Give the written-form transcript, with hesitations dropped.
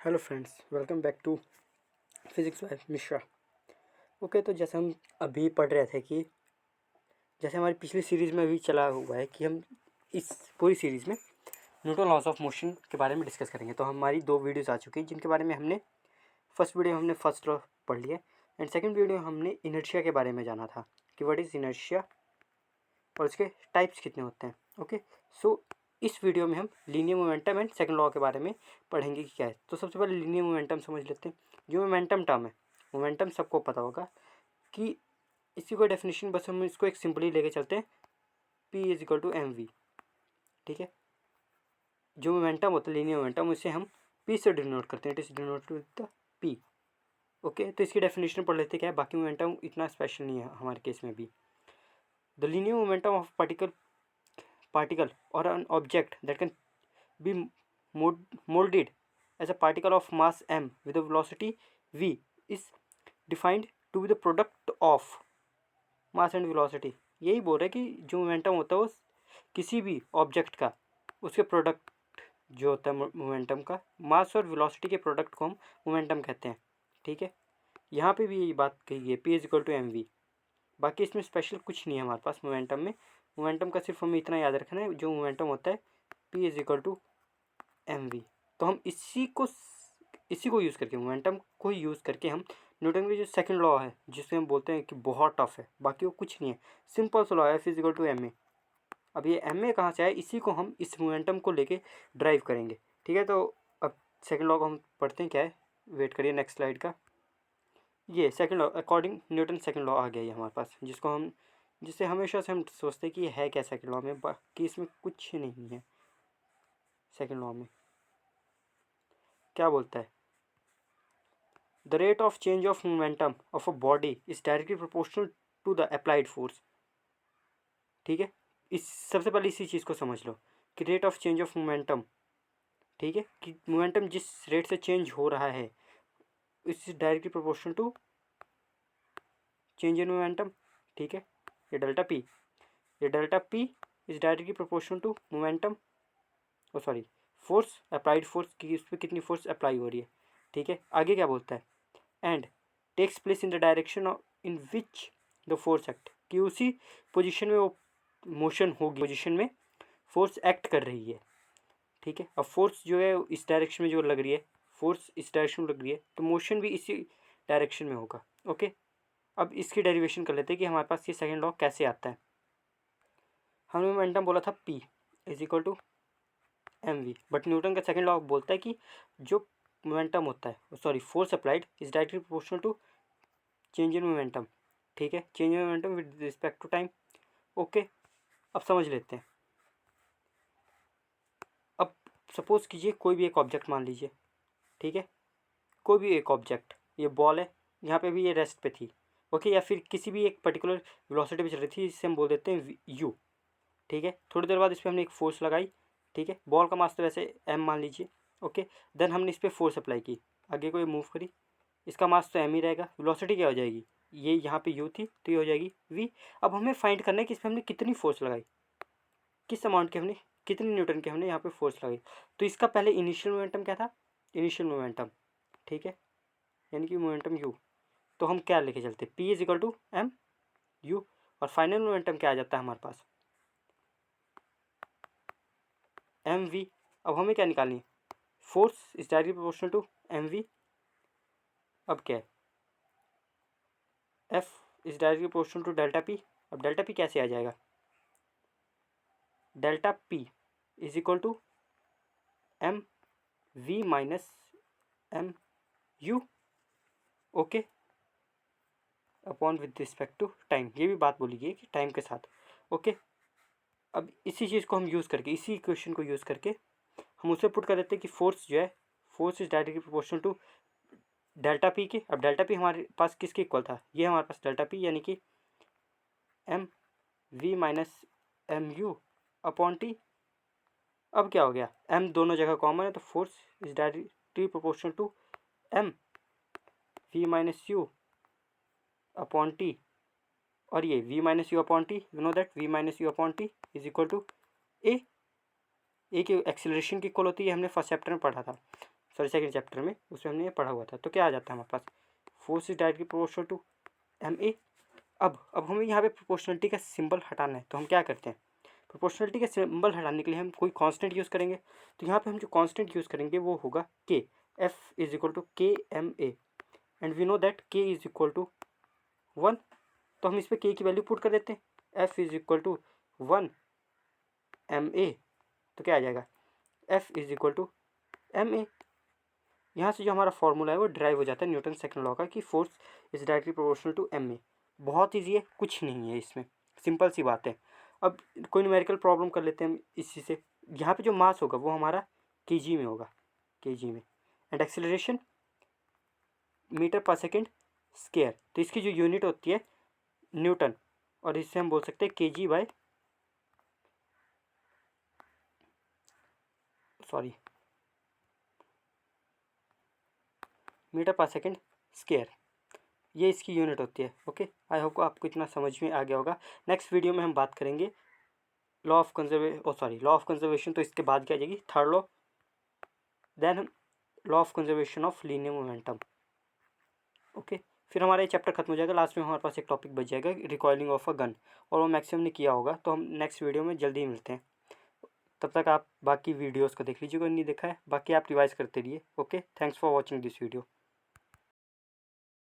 Hello friends, welcome back to physics by Mishra. Okay, तो जैसे हम अभी पढ़ रहे थे कि जैसे हमारी पिछली सीरीज़ में अभी चला हुआ है कि हम इस पूरी सीरीज़ में न्यूटन लॉज ऑफ मोशन के बारे में डिस्कस करेंगे। तो हमारी दो वीडियोस आ चुकी हैं जिनके बारे में हमने फर्स्ट वीडियो हमने फर्स्ट लॉ पढ़ लिया एंड सेकेंड वीडियो हमने इनर्शिया के बारे में जाना था कि व्हाट इज़ इनर्शिया और उसके टाइप्स कितने होते हैं। ओके, सो इस वीडियो में हम linear momentum and second law के बारे में पढ़ेंगे कि क्या है। तो सबसे पहले लीनियर मोमेंटम समझ लेते हैं। जो मोमेंटम टर्म है, मोमेंटम सबको पता होगा कि इसी को डेफिनेशन बस हम इसको एक सिंपली लेके चलते हैं, P is equal to m v. ठीक है, जो मोमेंटम होता है लीनियर मोमेंटम उसे हम P से डिनोट करते हैं, it is denoted with the P। Okay, तो इसकी डेफिनेशन पढ़ लेते हैं क्या है। बाकी मोमेंटम इतना स्पेशल नहीं है हमारे केस में भी। The linear momentum of particle or an object that can be molded as a particle of mass m with a velocity v is defined to be the product of mass and velocity। यही बोल रहे हैं कि जो momentum होता है वो किसी भी ऑब्जेक्ट का उसके प्रोडक्ट जो होता है मोमेंटम का, मास और वेलोसिटी के प्रोडक्ट को हम मोमेंटम कहते हैं। ठीक है, यहाँ पे भी यही बात कही है, P is equal to m v. बाकी इसमें स्पेशल कुछ नहीं है हमारे पास मोमेंटम में। मोमेंटम का सिर्फ हमें इतना याद रखना है, जो मोमेंटम होता है P is equal to m v. तो हम इसी को यूज़ करके, मोमेंटम को ही यूज़ करके हम न्यूटन की जो सेकंड लॉ है जिसमें हम बोलते हैं कि बहुत टफ है, बाकी वो कुछ नहीं है, सिंपल सा लॉ है, F is equal to m a. अब ये एम ए कहाँ से आया, इसी को हम इस मोमेंटम को लेके ड्राइव करेंगे। ठीक है, तो अब सेकंड लॉ को हम पढ़ते हैं क्या है। वेट करिए नेक्स्ट स्लाइड का। ये second law, according Newton second law आ गया ये हमारे पास, जिससे हमेशा से हम सोचते हैं कि ये है क्या सेकंड लॉ में, बाकी इसमें कुछ नहीं है। सेकंड लॉ में क्या बोलता है, the rate of change of momentum of a body is directly proportional to the applied force. ठीक है, इस सबसे पहले इसी चीज़ को समझ लो कि rate of change of momentum, ठीक है, कि मोमेंटम जिस रेट से चेंज हो रहा है इस directly proportional to change in momentum. ठीक है, ये delta p is directly proportional to momentum, oh sorry force, applied force की उस पर कितनी फोर्स अप्लाई हो रही है। ठीक है, आगे क्या बोलता है, and takes place in the direction in which the force act, कि उसी पोजीशन में वो मोशन होगी, पोजीशन में फोर्स एक्ट कर रही है। ठीक है, अब फोर्स जो है इस डायरेक्शन में जो लग रही है, फोर्स इस डायरेक्शन में लग रही है, तो मोशन भी इसी डायरेक्शन में होगा। ओके, अब इसकी डेरिवेशन कर लेते हैं कि हमारे पास ये सेकेंड लॉ कैसे आता है। हमने मोमेंटम बोला था P is equal to m v, but Newton का सेकेंड लॉ बोलता है कि जो मोमेंटम होता है, sorry force applied is directly proportional to change in momentum. ठीक है, change in momentum with respect to time. Okay, अब समझ लेते हैं। अब सपोज कीजिए कोई भी एक ऑब्जेक्ट मान लीजिए, ठीक है, कोई भी एक ऑब्जेक्ट, ये बॉल है, यहाँ पे भी ये रेस्ट पे थी। ओके, या फिर किसी भी एक पर्टिकुलर वेलोसिटी पे चल रही थी, जिससे हम बोल देते हैं यू। ठीक है, थोड़ी देर बाद इस पर हमने एक फोर्स लगाई। ठीक है, बॉल का मास तो वैसे एम मान लीजिए। ओके, देन हमने इस पर फोर्स अप्लाई की, आगे कोई मूव करी, इसका मास तो एम ही रहेगा, वेलोसिटी क्या हो जाएगी, ये यहाँ पे यू थी तो ये हो जाएगी वी। अब हमें फाइंड करना है कि इसमें हमने कितनी फोर्स लगाई, किस अमाउंट की हमने, कितनी न्यूटन की हमने यहाँ पे फोर्स लगाई। तो इसका पहले इनिशियल मोमेंटम क्या था, इनिशियल मोमेंटम। ठीक है, यानी कि मोमेंटम यू, तो हम क्या लेके चलते, P is equal to m u, और फाइनल मोमेंटम क्या आ जाता है हमारे पास, एम वी। अब हमें क्या निकालनी है, force is directly proportional to m v. अब क्या है, f is directly proportional to delta p. अब डेल्टा पी कैसे आ जाएगा, delta p is equal to m v minus m u. Okay, upon with respect to time, ये भी बात बोली गई कि टाइम के साथ। ओके, अब इसी चीज़ को हम यूज़ करके, इसी इक्वेशन को यूज़ करके हम उसे पुट कर देते हैं कि फोर्स जो है, force is directly proportional to delta p के। अब डेल्टा पी हमारे पास किसके इक्वल था, ये हमारे पास डेल्टा पी यानी कि m v minus m u upon t. अब क्या हो गया, एम दोनों जगह कॉमन है, तो force is directly proportional to m v minus u upon t, और ये v minus u upon t, you know that v minus u upon t is equal to a की एक्सेलरेशन की equal होती है, हमने first chapter में पढ़ा था। सॉरी सेकंड चैप्टर में, उसमें हमने ये पढ़ा हुआ था। तो क्या आ जाता है हमारे पास, force is directly proportional to ma। अब हमें यहाँ पे प्रोपोर्शनलिटी का सिंबल हटाना है, तो हम क्या करते हैं, प्रोपोर्शनलिटी का सिंबल हटाने के लिए हम कोई कांस्टेंट यूज़ करेंगे। तो यहाँ पे हम जो कांस्टेंट यूज़ करेंगे वो होगा k, f is equal to k m a, and we know that k is equal to 1। तो हम इस पर k की वैल्यू पुट कर देते हैं, f is equal to 1 ma। तो क्या आ जाएगा, f is equal to ma। यहाँ से जो हमारा फॉर्मूला है वो ड्राइव हो जाता है न्यूटन सेकंड लॉ का, कि force is directly proportional to ma। बहुत ईजी है, कुछ नहीं है इसमें, सिंपल सी बात है। अब कोई न्यूमेरिकल प्रॉब्लम कर लेते हैं हम इसी से। यहाँ पे जो मास होगा वो हमारा kg में होगा, kg में, एंड एक्सेलरेशन मीटर पर सेकेंड स्क्वायर। तो इसकी जो यूनिट होती है न्यूटन, और इससे हम बोल सकते हैं kg बाय मीटर पर सेकेंड स्क्वायर, ये इसकी यूनिट होती है। ओके, आई होप आपको इतना समझ में आ गया होगा। नेक्स्ट वीडियो में हम बात करेंगे लॉ ऑफ कंजर्वेशन, तो इसके बाद क्या आ जाएगी, थर्ड लॉ, देन हम law of conservation of linear momentum. Okay, फिर हमारा ये चैप्टर खत्म हो जाएगा। लास्ट में हमारे पास एक टॉपिक बच जाएगा, रिकॉइलिंग ऑफ अ गन, और वो मैक्सिमम ने किया होगा। तो हम नेक्स्ट वीडियो में जल्दी ही मिलते हैं। तब तक आप बाकी वीडियोज़ को देख लीजिएगा, नहीं देखा है बाकी आप रिवाइज करते रहिए। Okay, thanks for watching this video.